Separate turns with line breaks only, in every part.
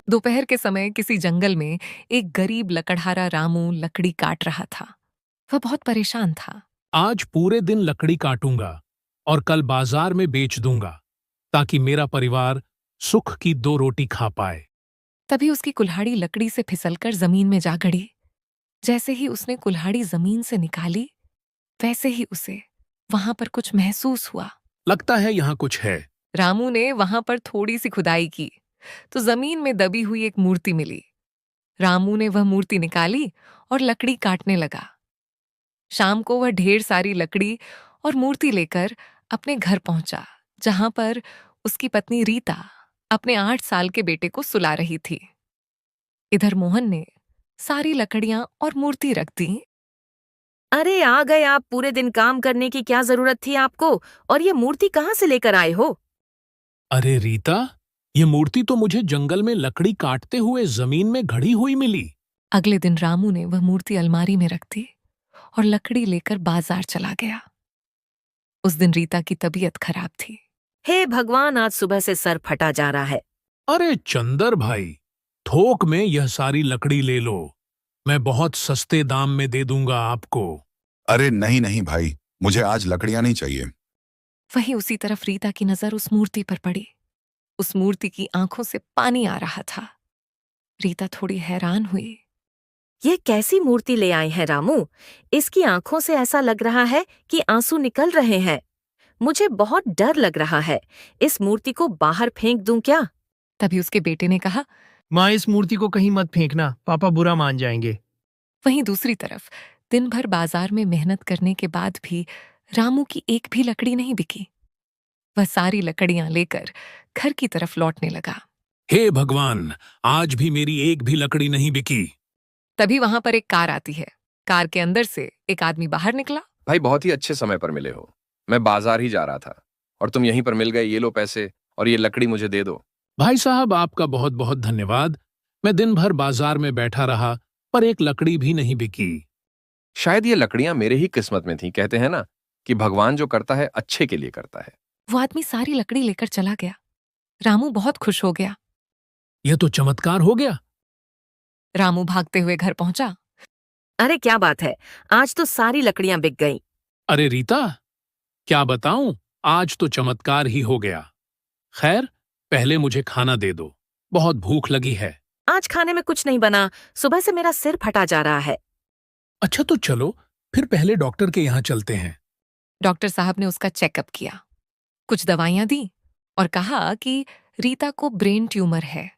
दोपहर के समय किसी जंगल में एक गरीब लकड़हारा रामू लकड़ी काट रहा था। वह बहुत परेशान था।
आज पूरे दिन लकड़ी काटूंगा और कल बाजार में बेच दूंगा ताकि मेरा परिवार सुख की 2 रोटी खा पाए।
तभी उसकी कुल्हाड़ी लकड़ी से फिसलकर जमीन में जा गड़ी। जैसे ही उसने कुल्हाड़ी जमीन से निकाली, वैसे ही उसे वहां पर कुछ महसूस हुआ।
लगता है यहाँ कुछ है।
रामू ने वहां पर थोड़ी सी खुदाई की तो जमीन में दबी हुई एक मूर्ति मिली। रामू ने वह मूर्ति निकाली और लकड़ी काटने लगा। शाम को वह ढेर सारी लकड़ी और मूर्ति लेकर अपने घर पहुंचा, जहां पर उसकी पत्नी रीता अपने 8 साल के बेटे को सुला रही थी। इधर मोहन ने सारी लकड़ियां और मूर्ति रख दी।
अरे आ गए आप। पूरे दिन काम करने की क्या जरूरत थी आपको? और ये मूर्ति कहाँ से लेकर आए हो?
अरे रीता, ये मूर्ति तो मुझे जंगल में लकड़ी काटते हुए जमीन में घड़ी हुई मिली।
अगले दिन रामू ने वह मूर्ति अलमारी में रख दी और लकड़ी लेकर बाजार चला गया। उस दिन रीता की तबीयत खराब थी।
हे भगवान, आज सुबह से सर फटा जा रहा है।
अरे चंदर भाई, थोक में यह सारी लकड़ी ले लो, मैं बहुत सस्ते दाम में दे दूंगा आपको।
अरे नहीं नहीं भाई, मुझे आज लकड़ियां नहीं चाहिए।
वहीं उसी तरफ रीता की नजर उस मूर्ति पर पड़ी। उस मूर्ति की आंखों से पानी आ रहा था। रीता थोड़ी हैरान हुई।
ये कैसी मूर्ति ले आए हैं रामू? इसकी आंखों से ऐसा लग रहा है कि आंसू निकल रहे हैं। मुझे बहुत डर लग रहा है। इस मूर्ति को बाहर फेंक दूं क्या?
तभी उसके बेटे ने कहा।
माँ, इस मूर्ति को कहीं मत फेंकना, पापा बुरा मान जाएंगे।
वहीं दूसरी तरफ दिन भर बाजार में मेहनत करने के बाद भी रामू की एक भी लकड़ी नहीं बिकी। वह सारी लकड़ियां लेकर घर की तरफ लौटने लगा।
हे भगवान, आज भी मेरी एक भी लकड़ी नहीं बिकी।
तभी वहां पर एक कार आती है। कार के अंदर से एक आदमी बाहर निकला।
भाई, बहुत ही अच्छे समय पर मिले हो। मैं बाजार ही जा रहा था और तुम यहीं पर मिल गए। ये लो पैसे और ये लकड़ी मुझे दे दो।
भाई साहब, आपका बहुत बहुत धन्यवाद। मैं दिन भर बाजार में बैठा रहा पर एक लकड़ी भी नहीं बिकी।
शायद ये लकड़ियां मेरे ही किस्मत में थी। कहते हैं ना कि भगवान जो करता है अच्छे के लिए करता है।
वो आदमी सारी लकड़ी लेकर चला गया। रामू बहुत खुश हो गया।
यह तो चमत्कार हो गया।
रामू भागते हुए घर पहुंचा।
अरे क्या बात है, आज तो सारी लकड़ियां बिक गईं।
अरे रीता, क्या बताऊं, आज तो चमत्कार ही हो गया। खैर, पहले मुझे खाना दे दो, बहुत भूख लगी है।
आज खाने में कुछ नहीं बना। सुबह से मेरा सिर फटा जा रहा है।
अच्छा तो चलो, फिर पहले डॉक्टर के यहाँ चलते हैं।
डॉक्टर साहब ने उसका चेकअप किया, कुछ दवाइयां दी और कहा कि रीता को ब्रेन ट्यूमर है,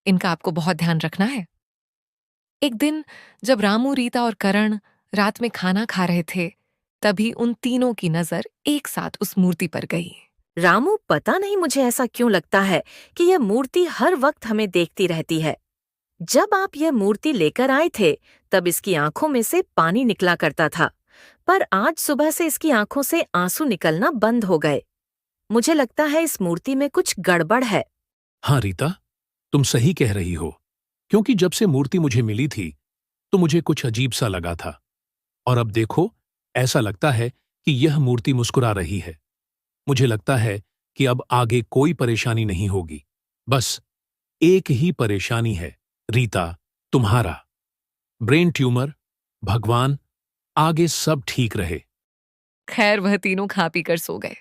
इनका आपको बहुत ध्यान रखना है। एक दिन जब रामू, रीता और करण रात में खाना खा रहे थे, तभी उन तीनों की नजर एक साथ उस मूर्ति पर गई।
रामू, पता नहीं मुझे ऐसा क्यों लगता है कि यह मूर्ति हर वक्त हमें देखती रहती है। जब आप यह मूर्ति लेकर आए थे तब इसकी आंखों में से पानी निकला करता था, पर आज सुबह से इसकी आंखों से आंसू निकलना बंद हो गए। मुझे लगता है इस मूर्ति में कुछ गड़बड़ है।
हाँ रीता, तुम सही कह रही हो, क्योंकि जब से मूर्ति मुझे मिली थी तो मुझे कुछ अजीब सा लगा था। और अब देखो, ऐसा लगता है कि यह मूर्ति मुस्कुरा रही है। मुझे लगता है कि अब आगे कोई परेशानी नहीं होगी। बस एक ही परेशानी है रीता, तुम्हारा ब्रेन ट्यूमर। भगवान, आगे सब ठीक रहे।
खैर, वह तीनों खा पी कर सो गए।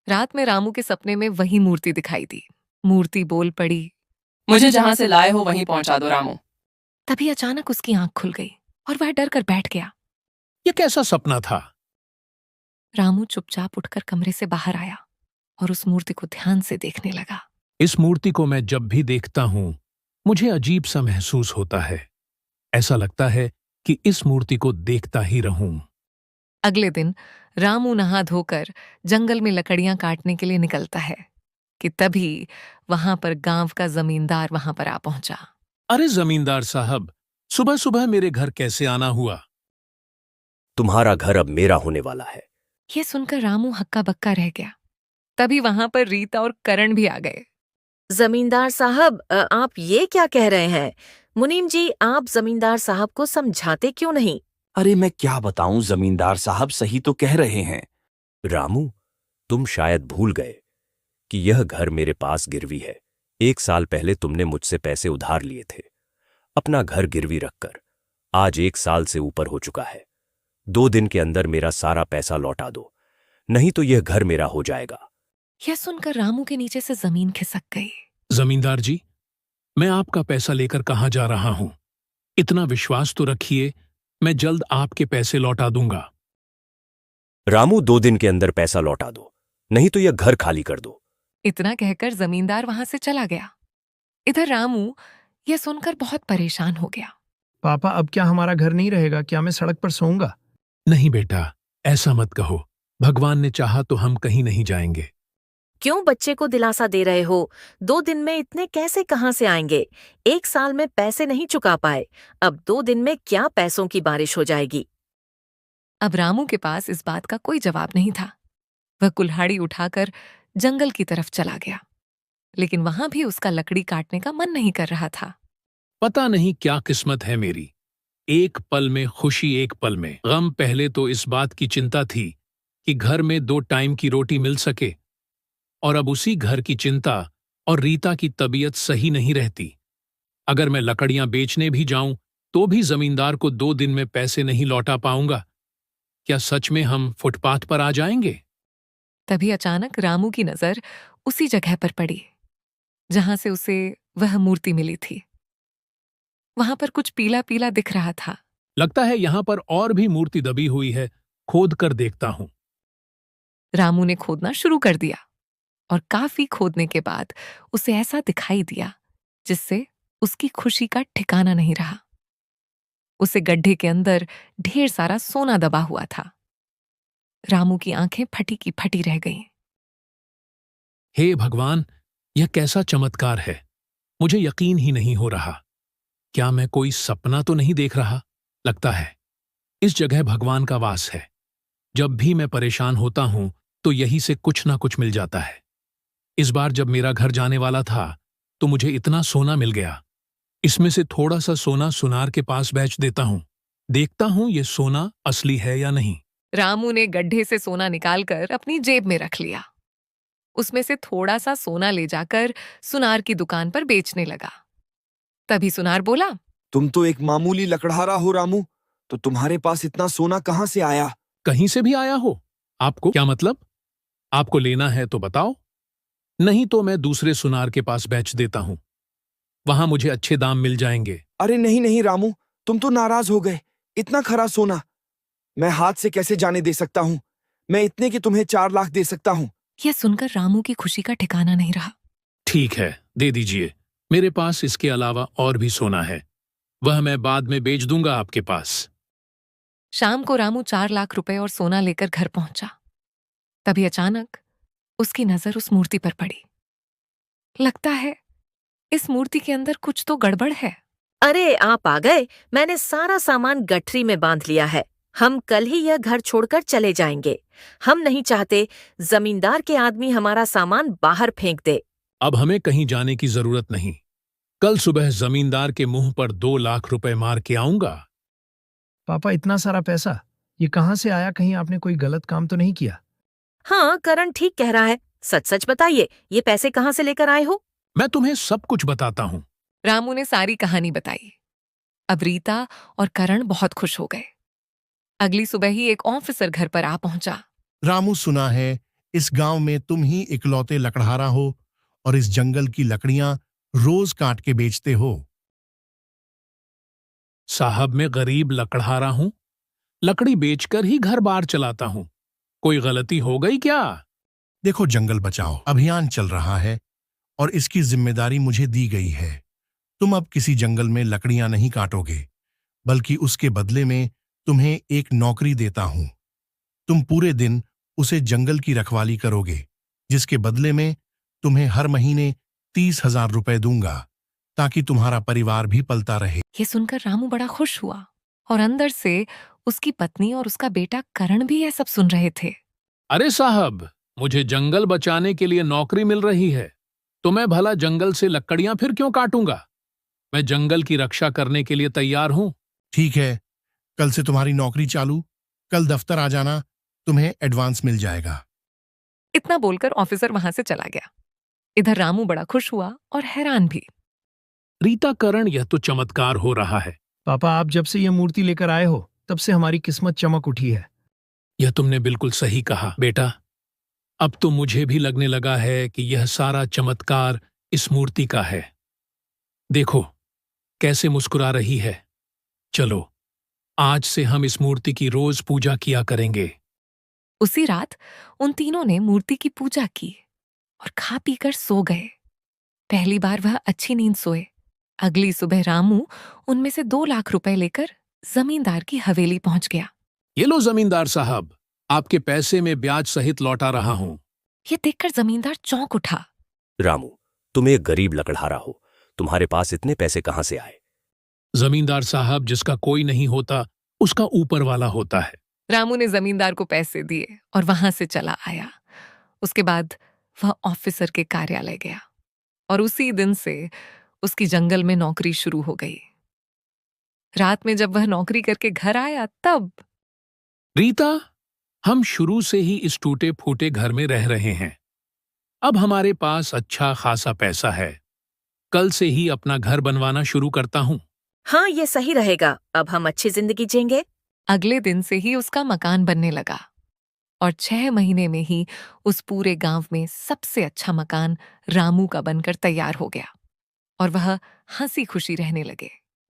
रात में रामू के सपने में वही मूर्ति दिखाई दी। मूर्ति बोल पड़ी,
मुझे जहां से लाए हो वहीं पहुंचा दो रामू।
तभी अचानक उसकी आंख खुल गई और वह डर कर बैठ गया।
यह कैसा सपना था?
रामू चुपचाप उठकर कमरे से बाहर आया और उस मूर्ति को ध्यान से देखने लगा।
इस मूर्ति को मैं जब भी देखता हूं मुझे अजीब सा महसूस होता है। ऐसा लगता है कि इस मूर्ति को देखता ही रहूं।
अगले दिन रामू नहा धोकर जंगल में लकड़ियां काटने के लिए निकलता है कि तभी वहां पर गांव का जमींदार वहां पर आ पहुंचा।
अरे जमींदार साहब, सुबह सुबह मेरे घर कैसे आना हुआ?
तुम्हारा घर अब मेरा होने वाला है।
यह सुनकर रामू हक्का बक्का रह गया। तभी वहां पर रीता और करण भी आ गए।
जमींदार साहब, आप ये क्या कह रहे हैं? मुनीम जी, आप जमींदार साहब को समझाते क्यों नहीं?
अरे मैं क्या बताऊं, जमींदार साहब सही तो कह रहे हैं। रामू, तुम शायद भूल गए कि यह घर मेरे पास गिरवी है।
1 साल पहले तुमने मुझसे पैसे उधार लिए थे, अपना घर गिरवी रखकर। आज 1 साल से ऊपर हो चुका है। 2 दिन के अंदर मेरा सारा पैसा लौटा दो, नहीं तो यह घर मेरा हो जाएगा।
यह सुनकर रामू के नीचे से जमीन खिसक गई।
जमींदार जी, मैं आपका पैसा लेकर कहाँ जा रहा हूं? इतना विश्वास तो रखिए, मैं जल्द आपके पैसे लौटा दूंगा।
रामू 2 दिन के अंदर पैसा लौटा दो, नहीं तो यह घर खाली कर दो।
इतना कहकर जमींदार वहां से चला गया। इधर रामू यह सुनकर बहुत परेशान हो गया।
पापा अब क्या हमारा घर नहीं रहेगा? क्या मैं सड़क पर सोऊंगा?
नहीं बेटा, ऐसा मत कहो। भगवान ने चाहा तो हम कहीं नहीं जाएंगे।
क्यों बच्चे को दिलासा दे रहे हो? 2 दिन में इतने कैसे कहाँ से आएंगे? 1 साल में पैसे नहीं चुका पाए, अब 2 दिन में क्या पैसों की बारिश हो जाएगी?
अब रामू के पास इस बात का कोई जवाब नहीं था। वह कुल्हाड़ी उठाकर जंगल की तरफ चला गया, लेकिन वहां भी उसका लकड़ी काटने का मन नहीं कर रहा था।
पता नहीं क्या किस्मत है मेरी। एक पल में खुशी, एक पल में गम। पहले तो इस बात की चिंता थी कि घर में 2 टाइम की रोटी मिल सके, और अब उसी घर की चिंता और रीता की तबीयत सही नहीं रहती। अगर मैं लकड़ियां बेचने भी जाऊं तो भी जमींदार को 2 दिन में पैसे नहीं लौटा पाऊंगा। क्या सच में हम फुटपाथ पर आ जाएंगे?
तभी अचानक रामू की नजर उसी जगह पर पड़ी जहां से उसे वह मूर्ति मिली थी। वहां पर कुछ पीला पीला दिख रहा था।
लगता है यहां पर और भी मूर्ति दबी हुई है, खोद कर देखता हूं।
रामू ने खोदना शुरू कर दिया और काफी खोदने के बाद उसे ऐसा दिखाई दिया जिससे उसकी खुशी का ठिकाना नहीं रहा। उसे गड्ढे के अंदर ढेर सारा सोना दबा हुआ था। रामू की आंखें फटी की फटी रह गईं।
हे भगवान, यह कैसा चमत्कार है! मुझे यकीन ही नहीं हो रहा। क्या मैं कोई सपना तो नहीं देख रहा? लगता है इस जगह भगवान का वास है। जब भी मैं परेशान होता हूं तो यहीं से कुछ ना कुछ मिल जाता है। इस बार जब मेरा घर जाने वाला था तो मुझे इतना सोना मिल गया। इसमें से थोड़ा सा सोना सुनार के पास बेच देता हूं, देखता हूं ये सोना असली है या नहीं।
रामू ने गड्ढे से सोना निकालकर अपनी जेब में रख लिया। उसमें से थोड़ा सा सोना ले जाकर सुनार की दुकान पर बेचने लगा। तभी सुनार बोला,
तुम तो एक मामूली लकड़हारा हो रामू, तो तुम्हारे पास इतना सोना कहाँ से आया?
कहीं से भी आया हो? आपको क्या मतलब? आपको लेना है तो बताओ, नहीं तो मैं दूसरे सुनार के पास बेच देता हूं। वहां मुझे अच्छे दाम मिल जाएंगे।
अरे नहीं नहीं रामू, तुम तो नाराज हो गए। इतना खरा सोना मैं हाथ से कैसे जाने दे सकता हूँ? मैं इतने की तुम्हें 4 लाख दे सकता हूँ।
यह सुनकर रामू की खुशी का ठिकाना नहीं रहा।
ठीक है, दे दीजिए। मेरे पास इसके अलावा और भी सोना है, वह मैं बाद में बेच दूंगा आपके पास।
शाम को रामू 4 लाख रुपए और सोना लेकर घर पहुंचा। तभी अचानक उसकी नजर उस मूर्ति पर पड़ी। लगता है इस मूर्ति के अंदर कुछ तो गड़बड़ है।
अरे आप आ गए, मैंने सारा सामान गठरी में बांध लिया है। हम कल ही यह घर छोड़कर चले जाएंगे। हम नहीं चाहते जमींदार के आदमी हमारा सामान बाहर फेंक दे।
अब हमें कहीं जाने की जरूरत नहीं। कल सुबह जमींदार के मुंह पर 2 लाख रुपए मार के आऊंगा।
पापा इतना सारा पैसा ये कहाँ से आया? कहीं आपने कोई गलत काम तो नहीं किया?
हाँ, करण ठीक कह रहा है। सच सच बताइए, ये पैसे कहाँ से लेकर आए हो?
मैं तुम्हें सब कुछ बताता हूं।
रामू ने सारी कहानी बताई। अब रीता और करण बहुत खुश हो गए। अगली सुबह ही एक ऑफिसर घर पर आ पहुंचा।
रामू, सुना है इस गांव में तुम ही इकलौते लकड़हारा हो और इस जंगल की लकड़ियां रोज काट के बेचते हो।
साहब, मैं गरीब लकड़हारा हूं, लकड़ी बेचकर ही घर बार चलाता हूं। कोई गलती हो गई क्या?
देखो, जंगल बचाओ अभियान चल रहा है और इसकी जिम्मेदारी मुझे दी गई है। तुम अब किसी जंगल में लकड़ियां नहीं काटोगे, बल्कि उसके बदले में तुम्हें एक नौकरी देता हूं। तुम पूरे दिन उसे जंगल की रखवाली करोगे, जिसके बदले में तुम्हें हर महीने 30,000 रुपए दूंगा, ताकि तुम्हारा परिवार भी पलता रहे।
ये सुनकर रामू बड़ा खुश हुआ और अंदर से उसकी पत्नी और उसका बेटा करण भी यह सब सुन रहे थे।
अरे साहब, मुझे जंगल बचाने के लिए नौकरी मिल रही है, तो मैं भला जंगल से लकड़ियां फिर क्यों काटूंगा? मैं जंगल की रक्षा करने के लिए तैयार हूं।
ठीक है, कल से तुम्हारी नौकरी चालू। कल दफ्तर आ जाना, तुम्हें एडवांस मिल जाएगा।
इतना बोलकर ऑफिसर वहां से चला गया। इधर रामू बड़ा खुश हुआ और हैरान भी।
रीता करण, यह तो चमत्कार हो रहा है।
पापा, आप जब से ये मूर्ति लेकर आए हो तब से हमारी किस्मत चमक उठी है।
यह तुमने बिल्कुल सही कहा बेटा। अब तो मुझे भी लगने लगा है कि यह सारा चमत्कार इस मूर्ति का है। देखो कैसे मुस्कुरा रही है। चलो आज से हम इस मूर्ति की रोज पूजा किया करेंगे।
उसी रात उन तीनों ने मूर्ति की पूजा की और खा पीकर सो गए। पहली बार वह अच्छी नींद सोए। अगली सुबह रामू उनमें से 2 लाख रुपए लेकर जमींदार की हवेली पहुंच गया।
ये लो जमींदार साहब, आपके पैसे में ब्याज सहित लौटा रहा हूं।
ये देखकर जमींदार चौंक उठा।
रामू, तुम एक गरीब लकड़हारा हो, तुम्हारे पास इतने पैसे कहां से आए?
जमींदार साहब, जिसका कोई नहीं होता उसका ऊपर वाला होता है।
रामू ने जमींदार को पैसे दिए और वहां से चला आया। उसके बाद वह ऑफिसर के कार्यालय गया और उसी दिन से उसकी जंगल में नौकरी शुरू हो गई। रात में जब वह नौकरी करके घर आया तब
रीता, हम शुरू से ही इस टूटे फूटे घर में रह रहे हैं। अब हमारे पास अच्छा खासा पैसा है। कल से ही अपना घर बनवाना शुरू करता हूं।
हाँ, ये सही रहेगा। अब हम अच्छी जिंदगी जिएंगे।
अगले दिन से ही उसका मकान बनने लगा और 6 महीने में ही उस पूरे गांव में सबसे अच्छा मकान रामू का बनकर तैयार हो गया और वह हंसी खुशी रहने लगे।